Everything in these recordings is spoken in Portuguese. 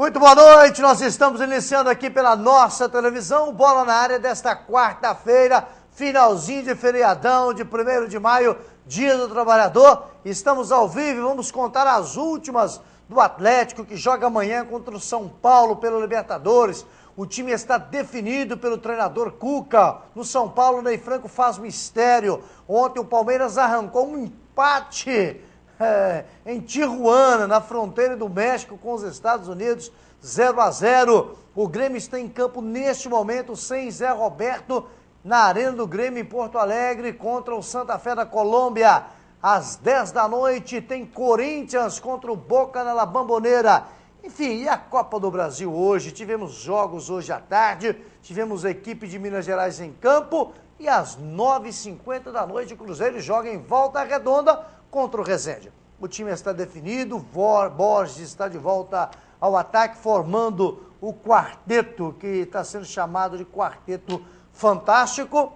Muito boa noite, nós estamos iniciando aqui pela nossa televisão, Bola na Área desta quarta-feira, finalzinho de feriadão de 1º de maio, Dia do Trabalhador. Estamos ao vivo e vamos contar as últimas do Atlético, que joga amanhã contra o São Paulo pela Libertadores. O time está definido pelo treinador Cuca. No São Paulo, Ney Franco faz mistério. Ontem o Palmeiras arrancou um empate em Tijuana, na fronteira do México com os Estados Unidos, 0-0. O Grêmio está em campo neste momento sem Zé Roberto, na Arena do Grêmio em Porto Alegre, contra o Santa Fé da Colômbia. Às 10 da noite tem Corinthians contra o Boca na La Bombonera. Enfim, e a Copa do Brasil hoje? Tivemos jogos hoje à tarde, tivemos a equipe de Minas Gerais em campo e às 9h50 da noite o Cruzeiro joga em Volta Redonda contra o Resende. O time está definido, Borges está de volta ao ataque, formando o quarteto, que está sendo chamado de quarteto fantástico.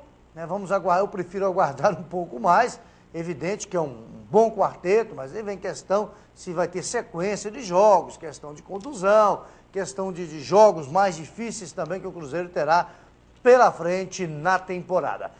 Vamos aguardar, eu prefiro aguardar um pouco mais. Evidente que é um bom quarteto, mas aí vem questão se vai ter sequência de jogos, questão de contusão, questão de jogos mais difíceis também que o Cruzeiro terá pela frente na temporada.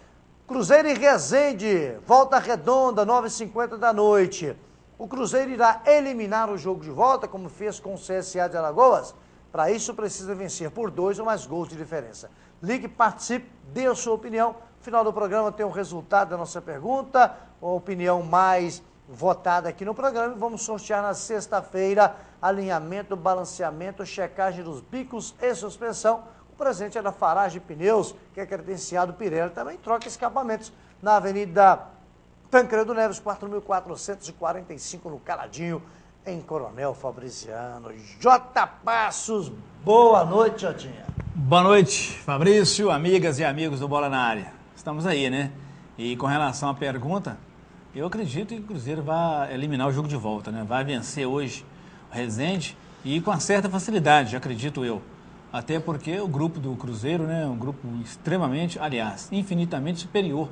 Cruzeiro e Resende, Volta Redonda, 9h50 da noite. O Cruzeiro irá eliminar o jogo de volta, como fez com o CSA de Alagoas. Para isso precisa vencer por 2 ou mais gols de diferença. Ligue, participe, dê a sua opinião. No final do programa tem o resultado da nossa pergunta, a opinião mais votada aqui no programa. E vamos sortear na sexta-feira alinhamento, balanceamento, checagem dos bicos e suspensão. O presente é da Farage Pneus, que é credenciado Pirelli. Também troca escapamentos na Avenida Tancredo Neves, 4.445, no Caladinho, em Coronel Fabriciano. J. Passos, boa noite, Jotinha. Boa noite, Fabrício, amigas e amigos do Bola na Área. Estamos aí, né? E com relação à pergunta, eu acredito que o Cruzeiro vai eliminar o jogo de volta, né? Vai vencer hoje o Resende e com uma certa facilidade, acredito eu. Até porque o grupo do Cruzeiro, né, é um grupo extremamente, aliás, infinitamente superior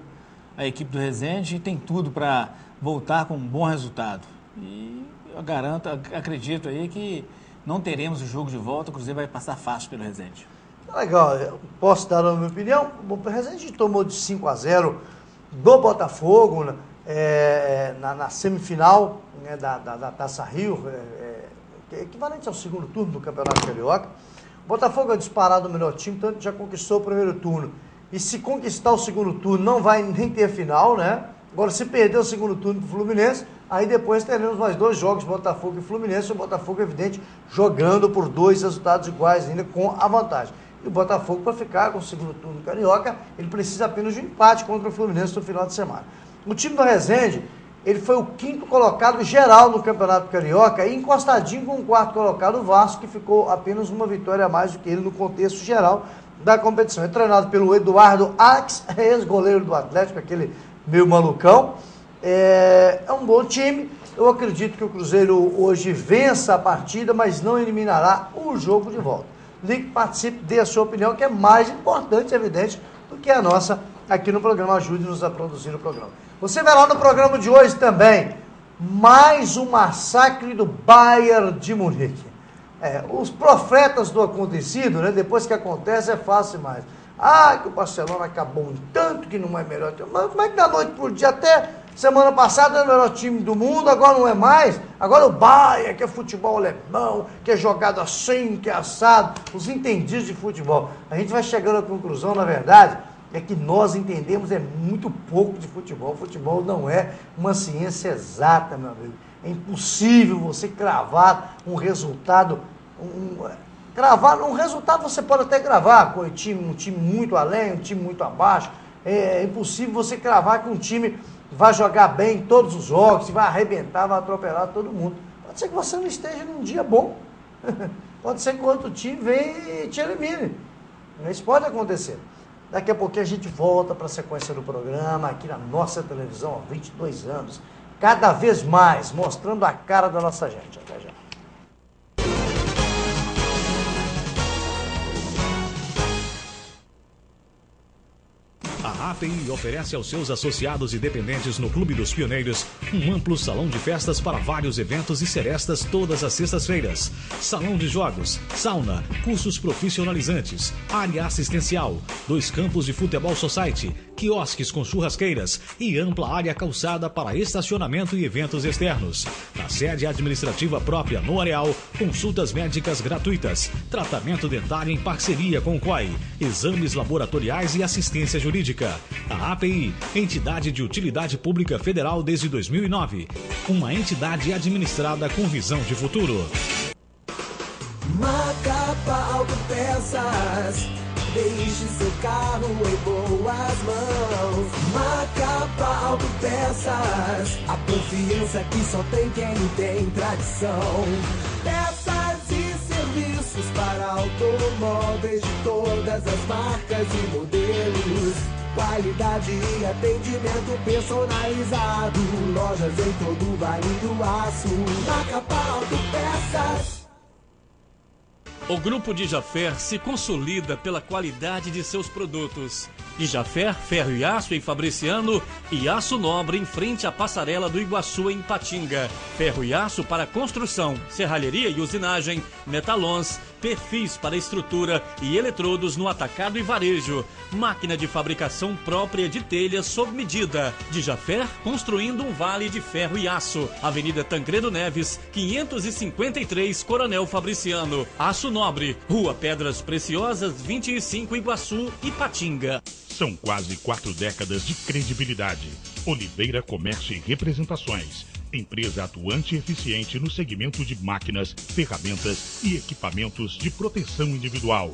à equipe do Resende e tem tudo para voltar com um bom resultado. E eu garanto, acredito aí que não teremos o jogo de volta, o Cruzeiro vai passar fácil pelo Resende. Legal, eu posso dar a minha opinião. O Resende tomou de 5-0 do Botafogo na semifinal, né, da Taça Rio, que é equivalente ao segundo turno do Campeonato Carioca. O Botafogo é disparado o melhor time, tanto já conquistou o primeiro turno. E se conquistar o segundo turno, não vai nem ter final, né? Agora, se perder o segundo turno para o Fluminense, aí depois teremos mais 2 jogos, Botafogo e Fluminense. O Botafogo, evidente, jogando por 2 resultados iguais ainda com a vantagem. E o Botafogo, para ficar com o segundo turno carioca, ele precisa apenas de um empate contra o Fluminense no final de semana. O time do Resende, ele foi o 5º colocado geral no Campeonato Carioca e encostadinho com o 4º colocado, o Vasco, que ficou apenas uma vitória a mais do que ele no contexto geral da competição. É treinado pelo Eduardo Ax, ex-goleiro do Atlético, aquele meio malucão. É um bom time. Eu acredito que o Cruzeiro hoje vença a partida, mas não eliminará o jogo de volta. Ligue, participe, dê a sua opinião, que é mais importante, evidente, do que a nossa aqui no programa. Ajude-nos a produzir o programa. Você verá no programa de hoje também mais um massacre do Bayern de Munique. Os profetas do acontecido, né? Depois que acontece é fácil mais. Que o Barcelona acabou um tanto, que não é melhor. Mas como é que da noite por dia, até semana passada era o melhor time do mundo, agora não é mais? Agora o Bayern, que é futebol alemão, que é jogado assim, que é assado. Os entendidos de futebol. A gente vai chegando à conclusão, na verdade, é que nós entendemos muito pouco de futebol. O futebol não é uma ciência exata, meu amigo. É impossível você cravar um resultado. Cravar um resultado você pode até cravar com um time muito além, um time muito abaixo. É impossível você cravar que um time vai jogar bem em todos os jogos, vai arrebentar, vai atropelar todo mundo. Pode ser que você não esteja num dia bom. Pode ser que o outro time venha e te elimine. Isso pode acontecer. Daqui a pouquinho a gente volta para a sequência do programa, aqui na nossa televisão, há 22 anos, cada vez mais, mostrando a cara da nossa gente. Até já. A A API oferece aos seus associados e dependentes no Clube dos Pioneiros um amplo salão de festas para vários eventos e serestas todas as sextas-feiras. Salão de jogos, sauna, cursos profissionalizantes, área assistencial, 2 campos de futebol society, quiosques com churrasqueiras e ampla área calçada para estacionamento e eventos externos. Na sede administrativa própria no Areal, consultas médicas gratuitas, tratamento dentário em parceria com o COI, exames laboratoriais e assistência jurídica. A API, Entidade de Utilidade Pública Federal desde 2009, uma entidade administrada com visão de futuro. Macapá Autopeças, deixe seu carro em boas mãos. Macapá Autopeças, a confiança que só tem quem tem tradição. Peças e serviços para automóveis de todas as marcas e modelos. Qualidade e atendimento personalizado. Lojas em todo o Vale do Aço. Macapá Autopeças. O Grupo Dijafer se consolida pela qualidade de seus produtos. Dijafer, ferro e aço em Fabriciano e aço nobre em frente à passarela do Iguaçu em Patinga. Ferro e aço para construção, serralheria e usinagem, metalons, perfis para estrutura e eletrodos no atacado e varejo. Máquina de fabricação própria de telhas sob medida. Dijafer construindo um vale de ferro e aço. Avenida Tancredo Neves, 553, Coronel Fabriciano. Aço nobre, Rua Pedras Preciosas, 25, Iguaçu e Patinga. São quase 4 décadas de credibilidade. Oliveira Comércio e Representações. Empresa atuante e eficiente no segmento de máquinas, ferramentas e equipamentos de proteção individual.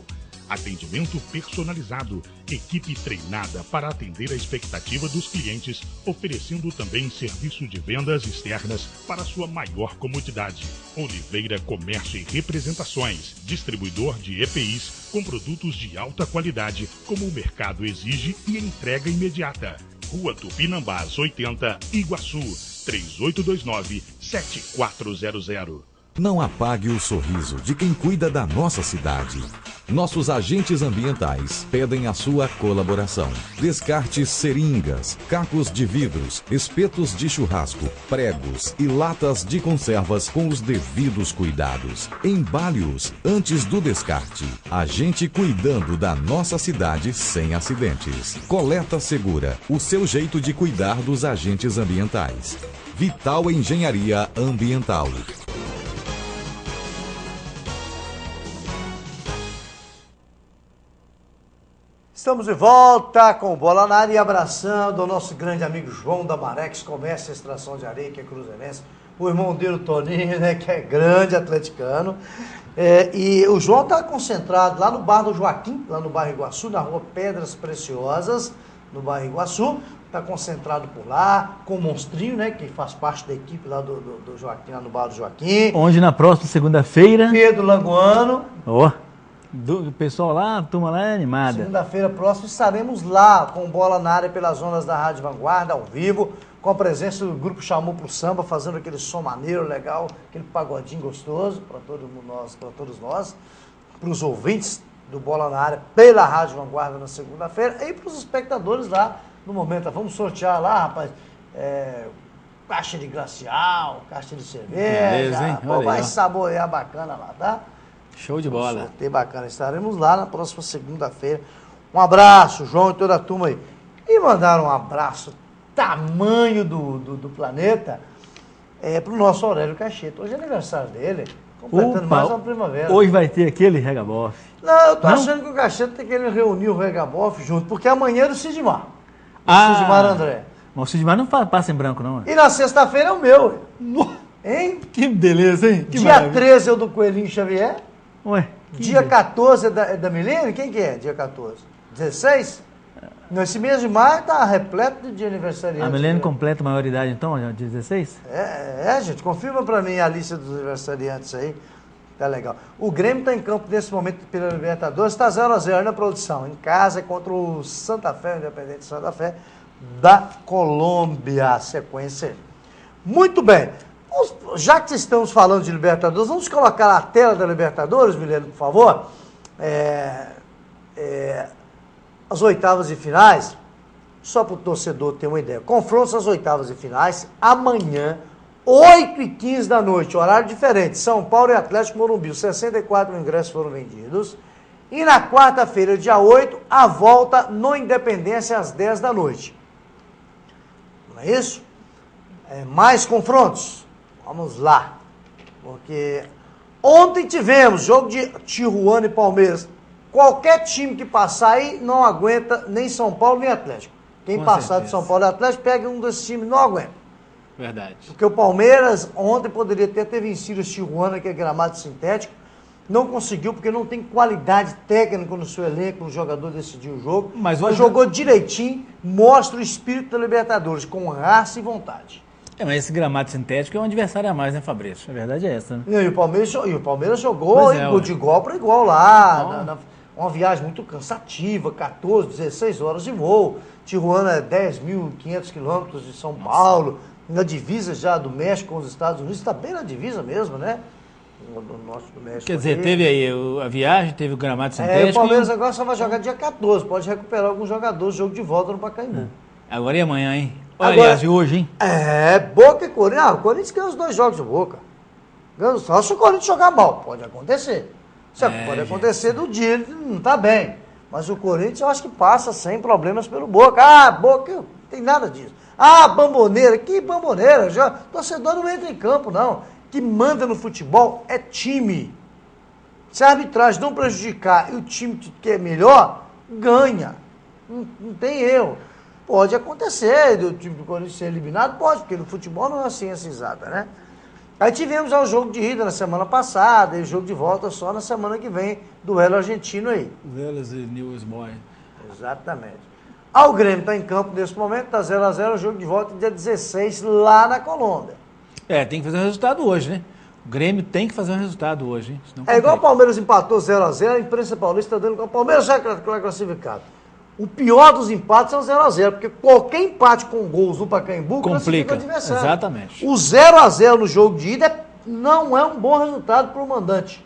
Atendimento personalizado, equipe treinada para atender a expectativa dos clientes, oferecendo também serviço de vendas externas para sua maior comodidade. Oliveira Comércio e Representações, distribuidor de EPIs com produtos de alta qualidade, como o mercado exige e entrega imediata. Rua Tupinambás 80, Iguaçu, 3829-7400. Não apague o sorriso de quem cuida da nossa cidade. Nossos agentes ambientais pedem a sua colaboração. Descarte seringas, cacos de vidros, espetos de churrasco, pregos e latas de conservas com os devidos cuidados. Embale-os antes do descarte. A gente cuidando da nossa cidade sem acidentes. Coleta Segura, o seu jeito de cuidar dos agentes ambientais. Vital Engenharia Ambiental. Estamos de volta com o Bola na Área e abraçando o nosso grande amigo João da Marex, Comércio e Extração de Areia, que é cruzeirense, o irmão dele, o Toninho, né, que é grande atleticano. E o João está concentrado lá no Bar do Joaquim, lá no bairro Iguaçu, na rua Pedras Preciosas, no bairro Iguaçu. Está concentrado por lá, com o Monstrinho, né, que faz parte da equipe lá do Joaquim, lá no Bar do Joaquim. Onde na próxima segunda-feira... Pedro Languano. Ó. O pessoal lá, a turma lá é animada. Segunda-feira próxima estaremos lá com Bola na Área pelas zonas da Rádio Vanguarda, ao vivo, com a presença do grupo Chamou pro Samba, fazendo aquele som maneiro, legal, aquele pagodinho gostoso para todos nós, para os ouvintes do Bola na Área pela Rádio Vanguarda na segunda-feira e para os espectadores lá no momento. Vamos sortear lá, rapaz, caixa de glacial, caixa de cerveja. Beleza, hein? Pô, vai saborear bacana lá, tá? Show de bola. Sorteio bacana. Estaremos lá na próxima segunda-feira. Um abraço, João e toda a turma aí. E mandaram um abraço tamanho do planeta para o nosso Aurélio Cacheta. Hoje é aniversário dele, completando mais uma primavera. Hoje vai ter aquele regabof. Não, eu tô achando que o Cacheta tem que reunir o regabof junto, porque amanhã é do Sidmar. Sidmar André. Mas o Sidmar não passa em branco, não. E na sexta-feira é o meu. Hein? Que beleza, hein? Que dia 13 é o do Coelhinho Xavier. Ué, dia 14 é da Milene? Quem que é dia 14? 16? Nesse mês de maio está repleto de aniversariantes. A Milene completa a maioridade então, dia 16? Gente, confirma para mim a lista dos aniversariantes aí. Tá legal. O Grêmio está em campo nesse momento pela Libertadores, está 0-0 na produção. Em casa contra o Santa Fé, o Independente Santa Fé, da Colômbia. A sequência. Muito bem. Já que estamos falando de Libertadores, vamos colocar a tela da Libertadores, Milene, por favor. As oitavas de finais. Só para o torcedor ter uma ideia. Confrontos às oitavas e finais, amanhã, 8h15 da noite, horário diferente. São Paulo e Atlético Morumbi, 64 ingressos foram vendidos. E na quarta-feira, dia 8, a volta no Independência às 10 da noite. Não é isso? Mais confrontos? Vamos lá. Porque ontem tivemos jogo de Tijuana e Palmeiras. Qualquer time que passar aí não aguenta nem São Paulo nem Atlético. Quem Com passar certeza. de São Paulo e Atlético pega um desses times, não aguenta. Verdade. Porque o Palmeiras ontem poderia ter vencido o Tijuana, que é gramado sintético. Não conseguiu porque não tem qualidade técnica no seu elenco, no jogador decidir o jogo. Mas hoje jogou direitinho, mostra o espírito da Libertadores, com raça e vontade. Mas esse gramado sintético é um adversário a mais, né, Fabrício? A verdade é essa, né? E o Palmeiras jogou Pois é, de igual para igual lá. Bom. Uma viagem muito cansativa, 14, 16 horas de voo. Tijuana é 10.500 quilômetros de São Paulo, na divisa já do México com os Estados Unidos. Está bem na divisa mesmo, né? Do norte do México. Quer dizer, ali. teve aí a viagem, teve o gramado sintético. O Palmeiras agora só vai jogar dia 14. Pode recuperar alguns jogadores, jogo de volta no Pacaembu. Agora e amanhã, hein? Olha, Agora- aliás, e hoje, hein? Boca e Corinthians. O Corinthians ganha os 2 jogos do Boca. Só se o Corinthians jogar mal. Pode acontecer. Pode acontecer do dia, ele não tá bem. Mas o Corinthians eu acho que passa sem problemas pelo Boca. Boca, não tem nada disso. Bamboneira. Que bamboneira? Torcedor não entra em campo, não. Que manda no futebol é time. Se a arbitragem não prejudicar e o time que é melhor, ganha. Não tem erro. Pode acontecer do time do Corinthians ser eliminado, pode, porque no futebol não é ciência exata, né? Aí tivemos o jogo de ida na semana passada, e o jogo de volta só na semana que vem, duelo argentino aí. Vélez e Newell's Boy. Exatamente. O Grêmio está em campo nesse momento, está 0x0, o jogo de volta dia 16 lá na Colômbia. Tem que fazer um resultado hoje, né? O Grêmio tem que fazer um resultado hoje, hein? Senão É igual o complica. Palmeiras empatou 0x0, a imprensa paulista está dando que o Palmeiras já é classificado. O pior dos empates é o 0x0, porque qualquer empate com gols no Pacaembu classifica Complica. o adversário. Exatamente. O 0x0 no jogo de ida não é um bom resultado para o mandante.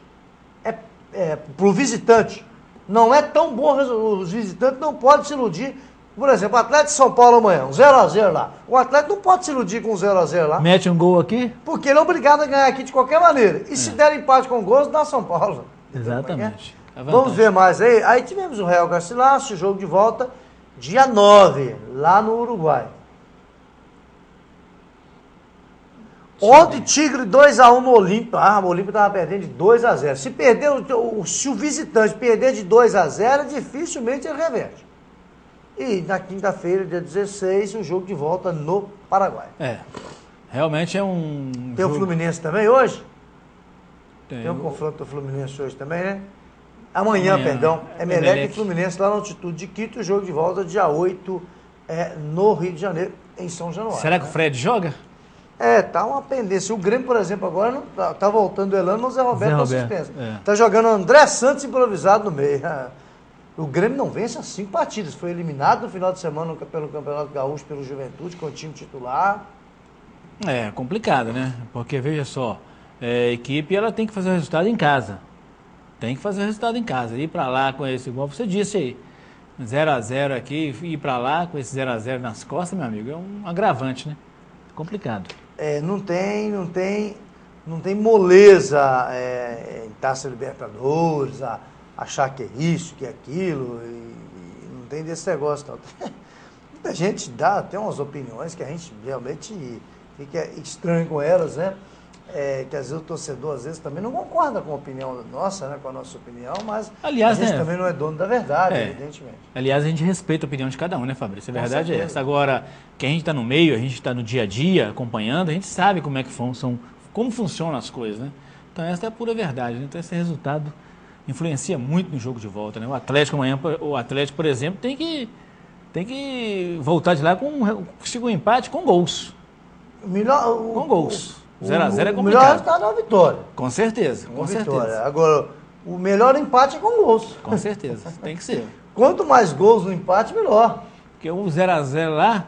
Para o visitante. Não é tão bom resultado. Os visitantes não podem se iludir. Por exemplo, Atlético de São Paulo amanhã, um 0x0 lá. O Atlético não pode se iludir com um 0x0 lá, Mete um gol aqui? porque ele é obrigado a ganhar aqui de qualquer maneira. E se der empate com gols, dá São Paulo. Exatamente. A Vamos vantagem. ver mais aí. Aí tivemos o Real Garcilaso, jogo de volta, dia 9, lá no Uruguai. Ontem, Tigre 2x1 no Olímpia. O Olímpia estava perdendo de 2x0. Se o visitante perder de 2x0, dificilmente ele reverte. E na quinta-feira, dia 16, o jogo de volta no Paraguai. Realmente é um Tem o jogo... Fluminense também hoje? Tem Tem um o- confronto do Fluminense hoje também, né? Amanhã, perdão. Emelec Emelec. e Fluminense lá na altitude de Quito. O jogo de volta dia 8 no Rio de Janeiro, em São Januário. Será que o Fred joga? Tá uma pendência. O Grêmio, por exemplo, agora não tá voltando o Elano, mas o Zé Roberto tá Roberto, suspenso. Tá jogando André Santos improvisado no meio. O Grêmio não vence as 5 partidas. Foi eliminado no final de semana pelo Campeonato Gaúcho, pelo Juventude, com o time titular. É complicado, né? Porque, veja só, a equipe ela tem que fazer o resultado em casa. Tem que fazer o resultado em casa. Ir pra lá com esse, igual você disse aí, 0x0 aqui, ir pra lá com esse 0x0 nas costas, meu amigo, é um agravante, né? Complicado. Não tem moleza em Taça Libertadores, achar que é isso, que é aquilo, e não tem desse negócio não. Muita gente tem umas opiniões que a gente realmente fica estranho com elas, né? Que às vezes o torcedor às vezes também não concorda com a opinião nossa, né? Com a nossa opinião, mas Aliás, a gente né? também não é dono da verdade, evidentemente. Aliás, a gente respeita a opinião de cada um, né, Fabrício? A Com verdade é certeza. essa. Agora, que a gente está no meio, a gente está no dia a dia acompanhando, a gente sabe como é que como funcionam as coisas, né? Então essa é a pura verdade, né? Então esse resultado influencia muito no jogo de volta, né? O Atlético amanhã, por exemplo, tem que voltar de lá conseguir um empate com gols. Com gols. 0x0 é O melhor complicado. resultado é a vitória. Com certeza, com Vitória. certeza. Agora, o melhor empate é com gols. Com certeza, tem que ser. Quanto mais gols no empate, melhor. Porque o 0x0 lá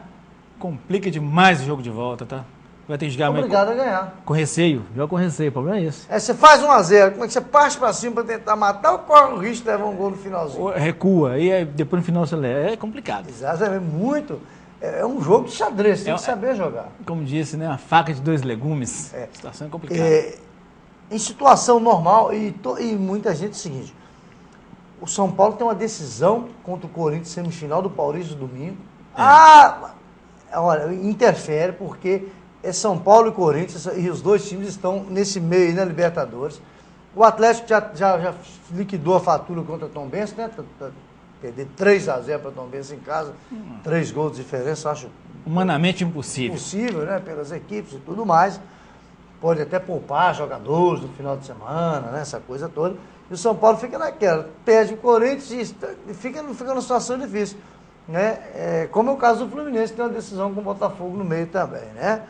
complica demais o jogo de volta, tá? vai ter que jogar Obrigado a ganhar. com receio. Joga com receio, o problema é esse. Você faz 1-0, como é que você parte pra cima pra tentar matar ou corre o risco de levar um gol no finalzinho? Recua, e depois no final você leva. É complicado. Exato, é muito. É um jogo de xadrez, você tem que saber jogar. Como disse, né? A faca de 2 legumes. A situação é complicada. Em situação normal, e muita gente é o seguinte: o São Paulo tem uma decisão contra o Corinthians semifinal do Paulista domingo. Olha, interfere porque é São Paulo e Corinthians e os dois times estão nesse meio aí na Libertadores. O Atlético já liquidou a fatura contra o Tombense, né? Perder 3-0 para o Tombense em casa, 3 gols de diferença, acho humanamente impossível. Impossível, né? Pelas equipes e tudo mais. Pode até poupar jogadores no final de semana, né? Essa coisa toda. E o São Paulo fica naquela, perde o Corinthians e fica numa situação difícil. Né? Como é o caso do Fluminense, que tem uma decisão com o Botafogo no meio também. Né?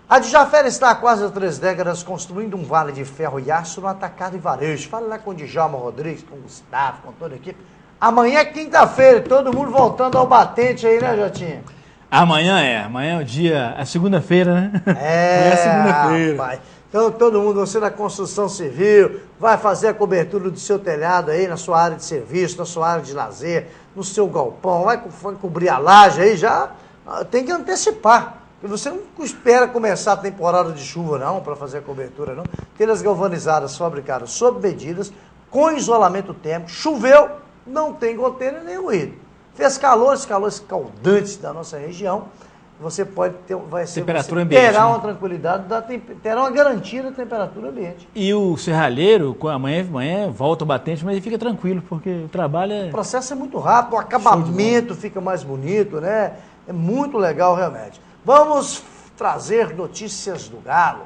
A Djaffer está há quase 3 décadas construindo um vale de ferro e aço no atacado e varejo. Fala lá com o Djalma Rodrigues, com o Gustavo, com toda a equipe. Amanhã é quinta-feira, todo mundo voltando ao batente aí, né, Jotinha? Amanhã é o dia, é segunda-feira, né? Amanhã é segunda-feira. Rapaz. Então todo mundo, você da construção civil, vai fazer a cobertura do seu telhado aí, na sua área de serviço, na sua área de lazer, no seu galpão, vai cobrir a laje aí, já tem que antecipar. Porque você não espera começar a temporada de chuva não, para fazer a cobertura não. Telhas galvanizadas fabricadas sob medidas, com isolamento térmico, choveu, não tem goteira nem ruído. Fez calor, esses calores caldantes da nossa região, você pode ter, temperatura ambiente, terá né? uma tranquilidade, terá uma garantia da temperatura ambiente. E o serralheiro, amanhã volta o batente, mas ele fica tranquilo, porque o trabalho é... O processo é muito rápido, o acabamento fica mais bonito, né? É muito legal realmente. Vamos trazer notícias do Galo.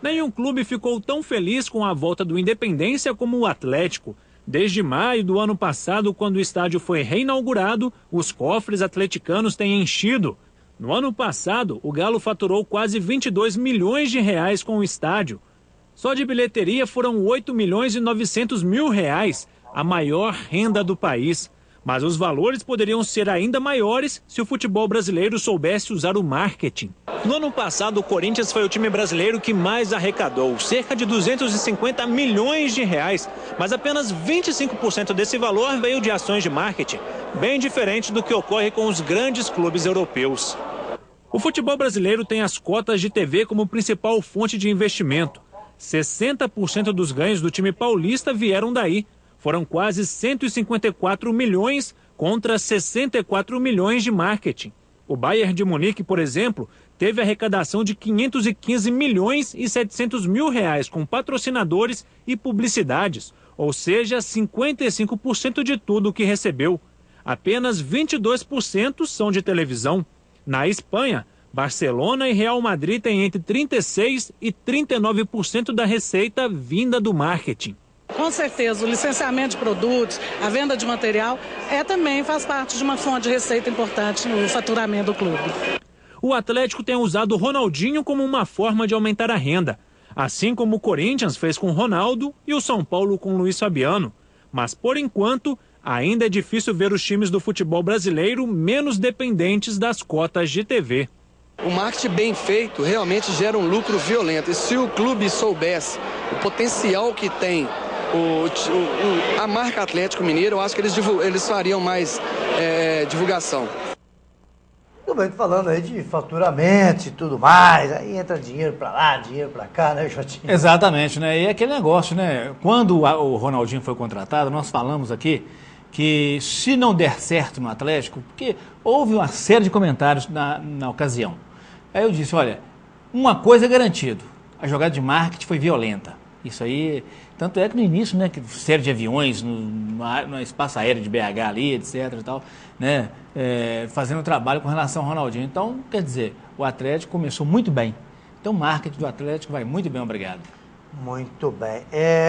Nenhum clube ficou tão feliz com a volta do Independência como o Atlético. Desde maio do ano passado, quando o estádio foi reinaugurado, os cofres atleticanos têm enchido. No ano passado, o Galo faturou quase 22 milhões de reais com o estádio. Só de bilheteria foram 8 milhões e 900 mil reais, a maior renda do país. Mas os valores poderiam ser ainda maiores se o futebol brasileiro soubesse usar o marketing. No ano passado, o Corinthians foi o time brasileiro que mais arrecadou, cerca de 250 milhões de reais. Mas apenas 25% desse valor veio de ações de marketing, bem diferente do que ocorre com os grandes clubes europeus. O futebol brasileiro tem as cotas de TV como principal fonte de investimento. 60% dos ganhos do time paulista vieram daí. Foram quase 154 milhões contra 64 milhões de marketing. O Bayern de Munique, por exemplo, teve arrecadação de 515 milhões e 700 mil reais com patrocinadores e publicidades, ou seja, 55% de tudo o que recebeu. Apenas 22% são de televisão. Na Espanha, Barcelona e Real Madrid têm entre 36% e 39% da receita vinda do marketing. Com certeza, o licenciamento de produtos, a venda de material, também faz parte de uma fonte de receita importante no faturamento do clube. O Atlético tem usado o Ronaldinho como uma forma de aumentar a renda, assim como o Corinthians fez com o Ronaldo e o São Paulo com o Luiz Fabiano. Mas, por enquanto, ainda é difícil ver os times do futebol brasileiro menos dependentes das cotas de TV. O marketing bem feito realmente gera um lucro violento. E se o clube soubesse o potencial que tem a marca Atlético Mineiro, eu acho que eles fariam mais divulgação. Tudo bem, falando aí de faturamento e tudo mais, aí entra dinheiro pra lá, dinheiro pra cá, né, Jotinho? Exatamente, né? E aquele negócio, né? Quando o Ronaldinho foi contratado, nós falamos aqui que se não der certo no Atlético, porque houve uma série de comentários na ocasião. Aí eu disse, olha, uma coisa é garantido, a jogada de marketing foi violenta. Isso aí, tanto é que no início, né, que série de aviões no espaço aéreo de BH ali, etc e tal, né, fazendo trabalho com relação ao Ronaldinho. Então, quer dizer, o Atlético começou muito bem. Então, o marketing do Atlético vai muito bem, obrigado. Muito bem.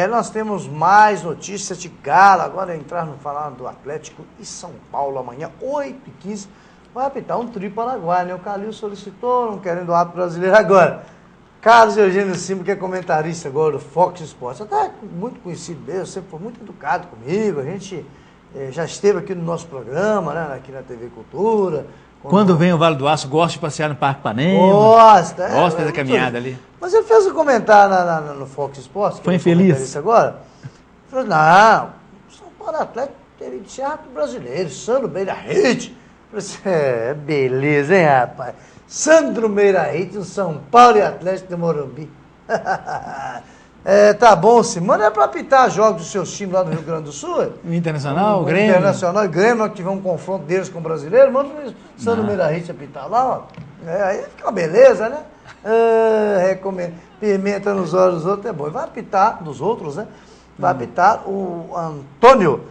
Nós temos mais notícias de Galo. Agora falar do Atlético e São Paulo amanhã, 8h15. Vai apitar um tri paraguai, né? O Calil solicitou, não querendo o árbitro brasileiro agora. Carlos Eugênio Simba, que é comentarista agora do Fox Sports, até muito conhecido mesmo, sempre foi muito educado comigo, a gente já esteve aqui no nosso programa, né, aqui na TV Cultura, Quando vem o Vale do Aço, gosta de passear no Parque Ipanema. Gosta. Gosta da caminhada ali. Mas ele fez um comentário no Fox Sports. Foi infeliz? Isso agora. Ele falou, não, São Paulo Atlético teria de ser árbitro brasileiro, Sandro Meira-Hit. Eu falei, beleza, hein, rapaz? Sandro Meira-Hit, São Paulo e Atlético de Morumbi. Tá bom, Simone, é para apitar jogos dos seus times lá no Rio Grande do Sul? O Internacional, o Grêmio. Internacional e Grêmio, nós tivemos um confronto deles com o brasileiro, manda o Sandro Meira-Hit apitar lá, ó. Aí fica uma beleza, né? Recomendo. Pimenta nos olhos dos outros é bom. Vai apitar, dos outros, né? Vai apitar o Antônio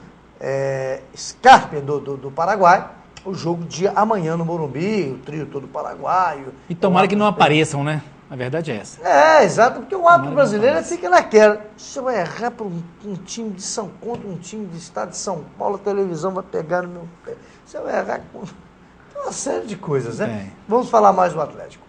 Scarpe, do Paraguai, o jogo de amanhã no Morumbi, o trio todo paraguaio. E tomara que não apareçam, né? A verdade é essa. Exato, porque o árbitro brasileiro fica naquela. Se eu errar para um time de São contra um time do estado de São Paulo, a televisão vai pegar no meu pé. Se eu errar com uma série de coisas, né? Vamos falar mais do Atlético.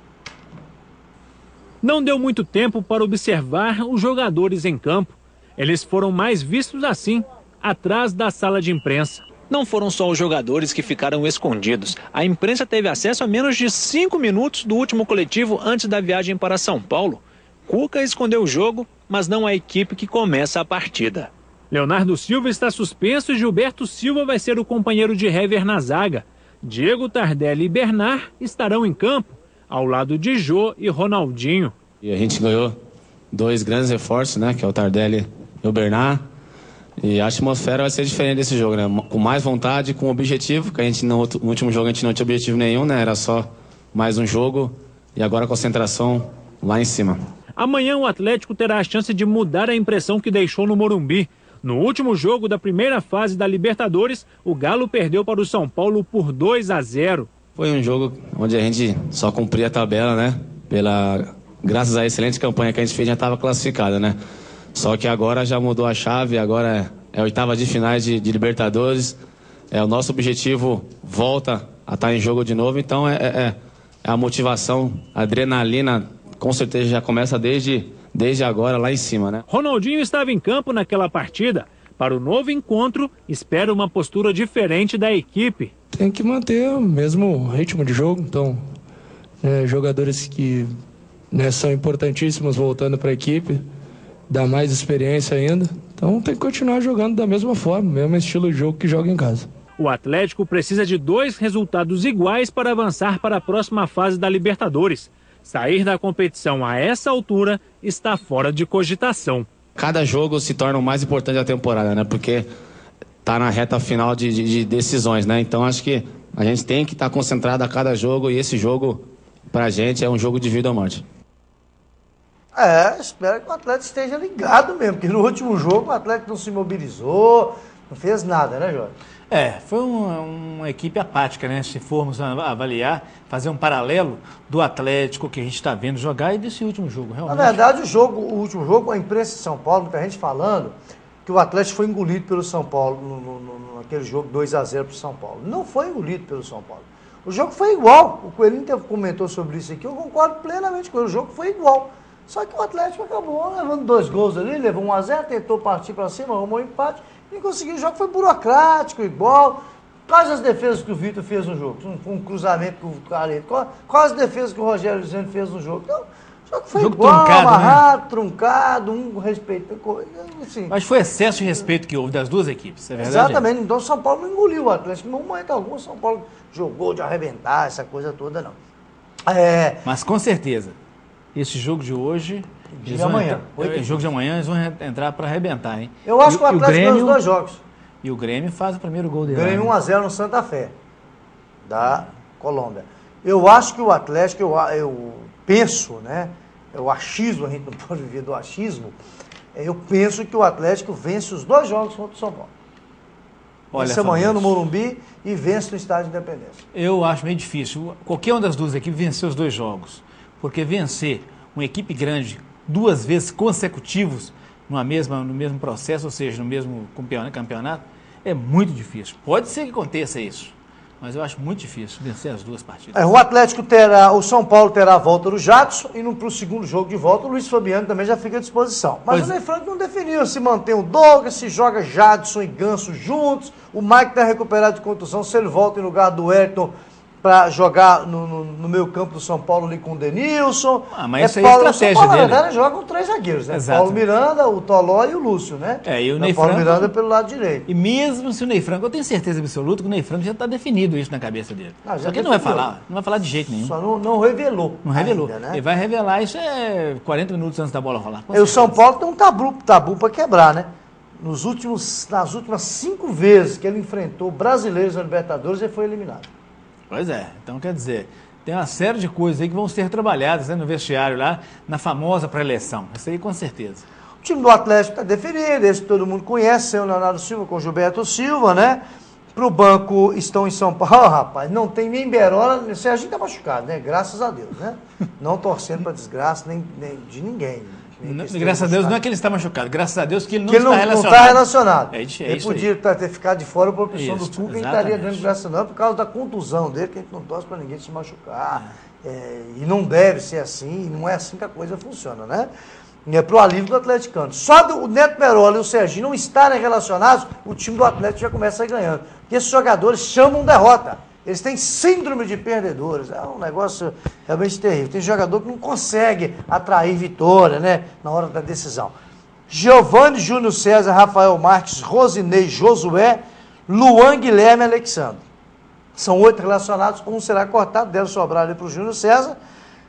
Não deu muito tempo para observar os jogadores em campo. Eles foram mais vistos assim, atrás da sala de imprensa. Não foram só os jogadores que ficaram escondidos. A imprensa teve acesso a menos de 5 minutos do último coletivo antes da viagem para São Paulo. Cuca escondeu o jogo, mas não a equipe que começa a partida. Leonardo Silva está suspenso e Gilberto Silva vai ser o companheiro de Hever na zaga. Diego Tardelli e Bernard estarão em campo, ao lado de Jô e Ronaldinho. E a gente ganhou 2 grandes reforços, né? Que é o Tardelli e o Bernard. E a atmosfera vai ser diferente desse jogo, né? Com mais vontade, com objetivo, que a gente no último jogo a gente não tinha objetivo nenhum, né? Era só mais um jogo e agora a concentração lá em cima. Amanhã o Atlético terá a chance de mudar a impressão que deixou no Morumbi. No último jogo da primeira fase da Libertadores, o Galo perdeu para o São Paulo por 2-0. Foi um jogo onde a gente só cumpria a tabela, né? Graças à excelente campanha que a gente fez, já estava classificada, né? Só que agora já mudou a chave, agora é a 8ª de finais de Libertadores. O nosso objetivo volta a estar em jogo de novo, então a motivação, a adrenalina, com certeza já começa desde agora lá em cima, né? Ronaldinho estava em campo naquela partida. Para o novo encontro, espera uma postura diferente da equipe. Tem que manter o mesmo ritmo de jogo, então jogadores que são importantíssimos voltando para a equipe, dá mais experiência ainda, então tem que continuar jogando da mesma forma, mesmo estilo de jogo que joga em casa. O Atlético precisa de 2 resultados iguais para avançar para a próxima fase da Libertadores. Sair da competição a essa altura está fora de cogitação. Cada jogo se torna o mais importante da temporada, né? Porque tá na reta final de decisões, né? Então acho que a gente tem que estar concentrado a cada jogo e esse jogo, pra gente, é um jogo de vida ou morte. Espero que o Atlético esteja ligado mesmo, porque no último jogo o Atlético não se mobilizou, não fez nada, né, Jorge? Foi uma equipe apática, né? Se formos avaliar, fazer um paralelo do Atlético que a gente está vendo jogar e desse último jogo, realmente. Na verdade, o último jogo, a imprensa de São Paulo, muita gente falando que o Atlético foi engolido pelo São Paulo naquele jogo 2-0 para o São Paulo. Não foi engolido pelo São Paulo. O jogo foi igual. O Coelhinho comentou sobre isso aqui, eu concordo plenamente com ele. O jogo foi igual. Só que o Atlético acabou levando 2 gols ali, levou 1-0, tentou partir para cima, arrumou um empate e conseguiu. O jogo foi burocrático, igual. Quais as defesas que o Vitor fez no jogo? Um cruzamento com o Carleto. Quais as defesas que o Rogério Luciano fez no jogo? Então, o jogo foi igual, truncado, amarrado, né? Truncado, um respeito. Assim. Mas foi excesso de respeito que houve das duas equipes, é verdade? Exatamente. Então o São Paulo não engoliu o Atlético. Em um momento algum, o São Paulo jogou de arrebentar, essa coisa toda, não. Mas com certeza. Esse jogo de hoje... De amanhã. Jogo de amanhã eles vão entrar para arrebentar, hein? Eu acho que o Atlético ganhou os 2 jogos. E o Grêmio faz o primeiro gol dele. Grêmio 1-0 no Santa Fé, da Colômbia. Eu acho que o Atlético, eu penso, né? O achismo, a gente não pode viver do achismo. Eu penso que o Atlético vence os 2 jogos contra o São Paulo. Vence amanhã no Morumbi e vence no Estádio de Independência. Eu acho meio difícil. Qualquer uma das duas equipes vencer os 2 jogos. Porque vencer uma equipe grande 2 vezes consecutivos no mesmo processo, ou seja, no mesmo campeonato, é muito difícil. Pode ser que aconteça isso, mas eu acho muito difícil vencer as 2 partidas. O São Paulo terá a volta do Jadson e para o segundo jogo de volta o Luiz Fabiano também já fica à disposição. Mas o Ney Franco não definiu se mantém o Douglas, se joga Jadson e Ganso juntos, o Mike está recuperado de contusão, se ele volta em lugar do Ayrton para jogar no meio campo do São Paulo ali com o Denilson. Mas isso aí é estratégia São Paulo, dele. Na verdade, joga com 3 zagueiros, né? Exato. Paulo Miranda, o Toló e o Lúcio, né? E o Ney Paulo Franco... Miranda pelo lado direito. E mesmo se o Ney Franco, eu tenho certeza absoluta que o Ney Franco já está definido isso na cabeça dele. Só que ele não vai falar de jeito nenhum. Só não revelou. Não revelou. Ainda, né? Ele vai revelar isso 40 minutos antes da bola rolar. E o São Paulo tem um tabu para quebrar, né? Nas últimas 5 vezes que ele enfrentou brasileiros na Libertadores, ele foi eliminado. Pois é. Então, quer dizer, tem uma série de coisas aí que vão ser trabalhadas, né, no vestiário lá, na famosa pré-eleição. Isso aí com certeza. O time do Atlético está definido, esse todo mundo conhece, sem o Leonardo Silva com o Gilberto Silva, né? Pro banco estão em São Paulo, rapaz, não tem nem Berola, o Serginho tá machucado, né? Graças a Deus, né? Não torcendo para desgraça nem de ninguém. Graças a Deus, não é que ele está machucado, graças a Deus que ele não está relacionado. Não está relacionado. Ele podia ter ficado de fora por opção do Cuca, e estaria dando graça não, por causa da contusão dele, que a gente não torce para ninguém se machucar. E não deve ser assim, não é assim que a coisa funciona, né? Para o alívio do atleticano. Só o Neto Berola e o Serginho não estarem relacionados, o time do Atlético já começa a ir ganhando. Porque esses jogadores chamam derrota. Eles têm síndrome de perdedores. É um negócio realmente terrível. Tem jogador que não consegue atrair vitória, né, na hora da decisão. Giovanni, Júnior César, Rafael Marques, Rosinei, Josué, Luan, Guilherme e Alexandre. São 8 relacionados, um será cortado, deve sobrar ali para o Júnior César.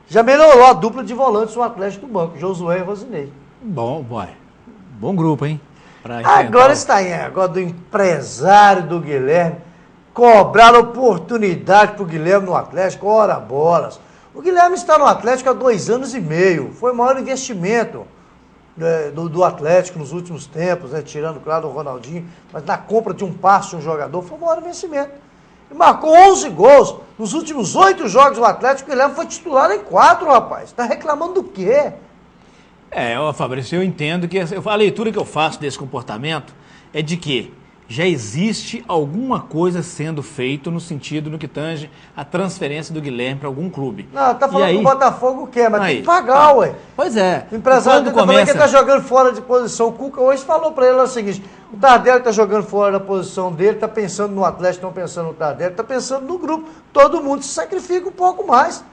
Já melhorou a dupla de volantes no Atlético do banco, Josué e Rosinei. Bom grupo, hein? Agora está aí, agora do empresário do Guilherme. Cobrar oportunidade para o Guilherme no Atlético, ora bolas. O Guilherme está no Atlético há 2 anos e meio. Foi o maior investimento do Atlético nos últimos tempos, né? Tirando, claro, o Ronaldinho. Mas na compra de um passe de um jogador, foi o maior investimento. Ele marcou 11 gols. Nos últimos 8 jogos do Atlético, o Guilherme foi titular em 4, rapaz. Está reclamando do quê? Fabrício, eu entendo que a leitura que eu faço desse comportamento é de que já existe alguma coisa sendo feito no sentido, no que tange a transferência do Guilherme para algum clube. Não, tá falando que o Botafogo quer, mas tem que pagar, ué. Pois é. O empresário tá falando que ele tá jogando fora de posição. O Cuca hoje falou para ele o seguinte: o Tardelli tá jogando fora da posição dele, tá pensando no Atlético, não pensando no Tardelli, tá pensando no grupo. Todo mundo se sacrifica um pouco mais.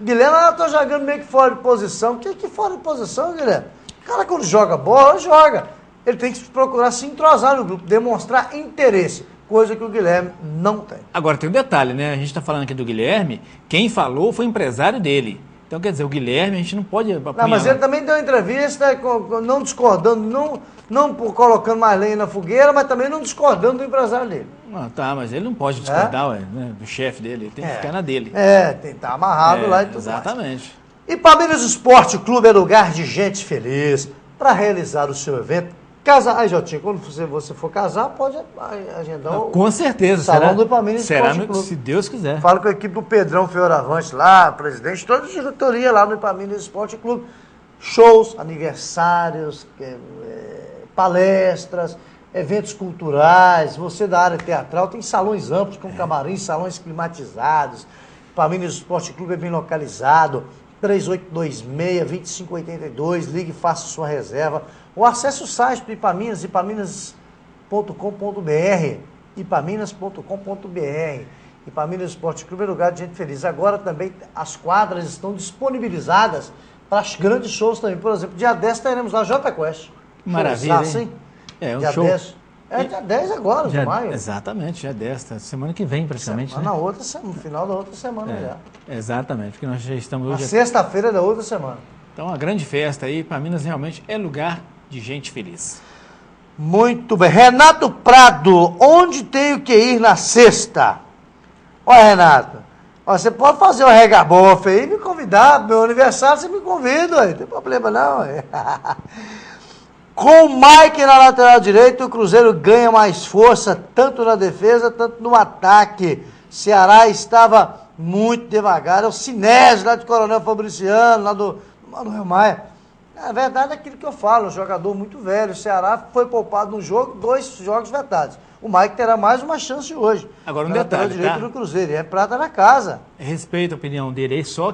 Guilherme, tá jogando meio que fora de posição. O que fora de posição, Guilherme? O cara, quando joga bola, joga. Ele tem que procurar se entrosar no grupo, demonstrar interesse, coisa que o Guilherme não tem. Agora, tem um detalhe, né? A gente está falando aqui do Guilherme, quem falou foi o empresário dele. Então, quer dizer, o Guilherme, a gente não pode... Não, mas ele também deu entrevista, não discordando, não colocando mais lenha na fogueira, mas também não discordando do empresário dele. Mas ele não pode discordar, né, do chefe dele, ele tem que ficar na dele. Tem que estar amarrado lá e tudo exatamente. Mais. E Palmeiras Esporte Clube é lugar de gente feliz para realizar o seu evento. Aí, Jotinho, quando você for casar, pode agendar com certeza, o salão do Ipamina Esporte Clube. Se Deus quiser. Falo com a equipe do Pedrão Fioravante lá, presidente, toda a diretoria lá no Ipamina Esporte Clube. Shows, aniversários, palestras, eventos culturais, você da área teatral, tem salões amplos com camarins, salões climatizados. Ipamina Esporte Clube é bem localizado. 3826-2582, ligue e faça sua reserva. Ou acesse o site do Ipaminas, ipaminas.com.br, ipaminas.com.br. Ipaminas Esporte Clube é lugar de gente feliz. Agora também as quadras estão disponibilizadas para os grandes shows também. Por exemplo, dia 10 teremos lá Jota Quest. Maravilha, hein? Dia show. 10. Dia 10 agora, de maio. Exatamente, dia 10, semana que vem praticamente. Na outra semana, no final da outra semana já. Exatamente, porque nós já estamos hoje... Na sexta-feira da outra semana. Então, uma grande festa aí, Ipaminas realmente é lugar de gente feliz. Muito bem. Renato Prado, onde tenho que ir na sexta? Olha, Renato, você pode fazer um regabofe aí e me convidar. Meu aniversário você me convida, não tem problema não. Com o Mike na lateral direita, o Cruzeiro ganha mais força, tanto na defesa, tanto no ataque. Ceará estava muito devagar. É o Sinésio lá de Coronel Fabriciano, lá do Manuel Maia. Na verdade, é aquilo que eu falo, um jogador muito velho. O Ceará foi poupado num jogo, 2 jogos vetados. O Mike terá mais uma chance hoje. Agora, um detalhe, direito do Cruzeiro, é prata na casa. Respeito a opinião dele aí, só que